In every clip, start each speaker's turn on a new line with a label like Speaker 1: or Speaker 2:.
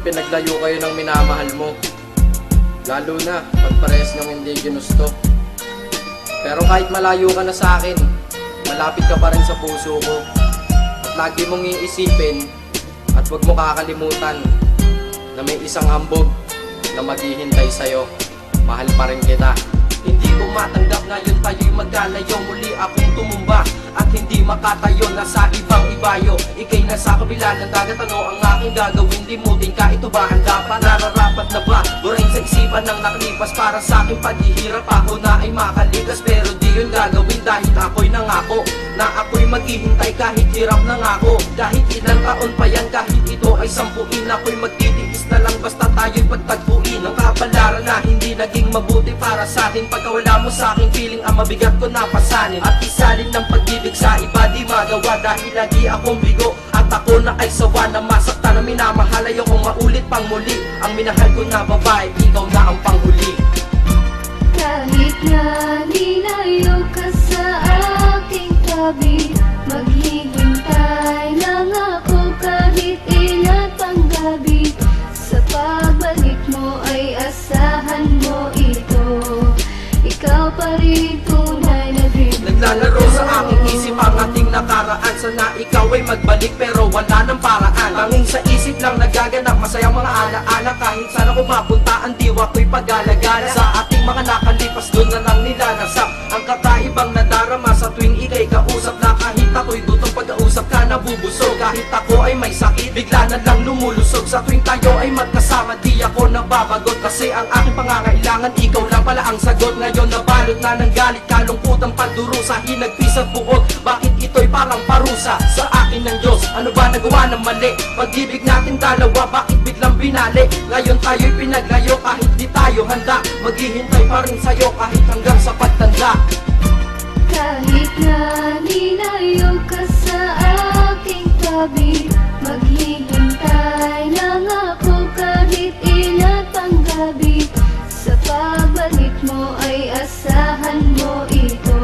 Speaker 1: pinaglayo kayo ng minamahal mo. Lalo na pag parehas ng hindi ginusto. Pero kahit malayo ka na sa akin, malapit ka pa rin sa puso ko. At lagi mong iisipin at huwag mo kakalimutan na may isang hambog na maghihintay sa'yo. Mahal pa rin kita.
Speaker 2: Hindi ko matanggap ngayon tayo'y magkalayo. Muli akong tumumba at hindi makatayo. Nasa ibang ibayo, ikay nasa kabila ng dagat. Ano ang aking gagawin? Limutin ka, ito ba handa pa? Nararapat na ba? Burahin sa isipan ng nakalipas. Para sa aking paghihirap ako na ay makaligas. Pero di yun gagawin dahil ako'y nangako na ako'y maghihintay kahit hirap na nga ako. Kahit ilang taon pa yan, kahit ito ay 10, ako'y magtitiis na lang basta tayo'y pagtagpuin. Ang kapalaran na hindi naging mabuti para sa atin. Pagkawala mo sa aking feeling, ang mabigat ko napasanin. At isalin ng pag-ibig sa iba di magawa dahil lagi akong bigo. At ako na ay sawa na masaktan na minamahal. Ayokong maulit pang muli ang minahal ko na babae, ikaw na ang panghuli.
Speaker 3: Kahit na nilayo ka sa aking tabi, maghihintay lang ako kahit ilan pang gabi. Sa pagbalik mo ay asahan mo ito, ikaw pa rin tunay na dream.
Speaker 2: Naglalaro sa aking isip ang ating nakaraan. Sana ikaw ay magbalik pero wala nang paraan. Tanging sa isip lang nagaganap masayang mga alaala. Kahit sana kung mapunta ang diwa ko'y pag-alagala. Sa ating mga nakalipas doon na lang nilanasap ang kakaibang nadarama sa tuwing ikay kausap. Na kahit ako'y gutom pagkausap ka nabubusog. Kahit ako ay may sakit bigla na lang lumulusog. Sa tuwing tayo ay magkasama di ako nababagot. Kasi ang aking pangangailangan ikaw lang pala ang sagot. Ngayon nabalot na ng galit, kalungkutang pagdurusa, hinagpis at buot. Bakit ito'y parang parusa sa akin ng Diyos? Ano ba nagawa ng mali? Pag-ibig natin dalawa, bakit biglang binali? Ngayon tayo'y pinaglayo kahit di tayo handa. Maghihintay pa rin sa'yo kahit hanggang sa pagtanda.
Speaker 3: Kahit na nilayo ka sa aking tabi, maghihintay lang ako kahit ilan pang gabi. Sa pagbalik mo ay asahan mo ito,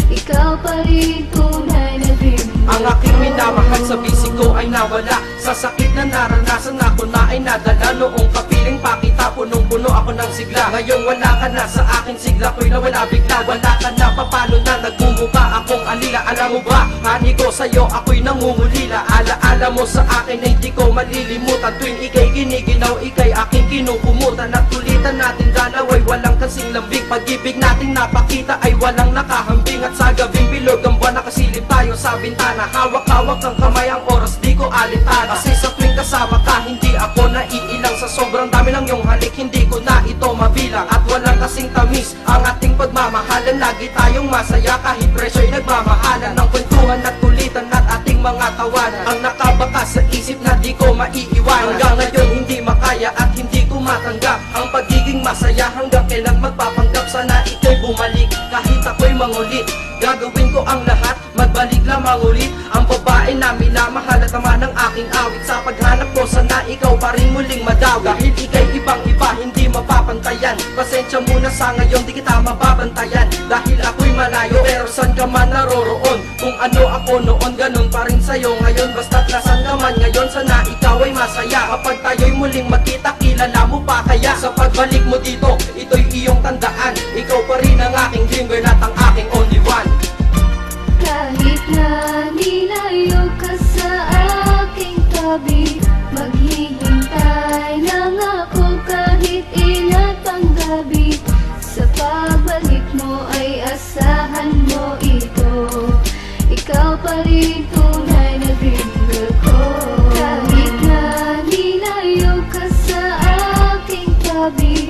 Speaker 3: ikaw pa rin tunay na dream.
Speaker 2: Ang aking minamahal sa bisig ko ay nawala. Sa sakit na naranasan ako na ay nadala. Noong kapiling pakita, punong-puno ako ng sigla. Ngayon wala ka na, sa aking sigla ko'y nawala bigla. Wala ka na, papalo na nagmumuka akong alila. Alam mo ba, hani ko sa'yo ako'y nangungulila. Alaala mo sa akin ay di ko malilimutan. Tuwing ikay giniginaw, ikay aking kinukumutan. At tulitan natin dalaway walang kasing lambing. Pag-ibig nating napakita ay walang nakahambing. At sa gabing bilog ang buwan nakasilip tayo sa bintana. Hawak-hawak ng kamay ang oras di ko alintana. Kasi sa tuwing kasama ka hindi ako naiilang. Sa sobrang dami ng iyong halik hindi ko na ito mabilang. At walang kasing tamis ang ating pagmamahalan. Lagi tayong masaya kahit presyo'y nagmamahalan. Ng kwentuhan at kulitan at ating mga tawanan ang nakabakas sa isip na di ko maiiwan. Hanggang ngayon hindi makaya at hindi ko matanggap ang pagiging masaya. Hanggang kailan magpapanggap, sana ika'y bumalik kahit ako'y mangulit. Gagawin ko ang lahat, magbalik lamang ulit. Ang babae na minamahal at ama ng aking awit. Sa paghanap ko, sana ikaw pa rin muling madawi. Dahil ika'y ibang-iba, hindi mapapantayan. Pasensya muna sa ngayon, di kita mababantayan. Dahil ako'y malayo, pero san ka man naroroon. Kung ano ako noon, ganun pa rin sa'yo ngayon. Basta't nasan ka man ngayon, sana ikaw ay masaya. Kapag tayo'y muling magkita, kilala mo pa kaya. Sa pagbalik mo dito, ito'y iyong tandaan. Ikaw pa rin ang aking dream girl at ang aking only one.
Speaker 3: Kahit na nilayo ka sa aking tabi, maghihintay lang ako kahit ilan pang gabi. Sa pagbalik mo ay asahan mo ito, ikaw pa rin tunay na dream girl ko. Kahit na nilayo ka sa aking tabi,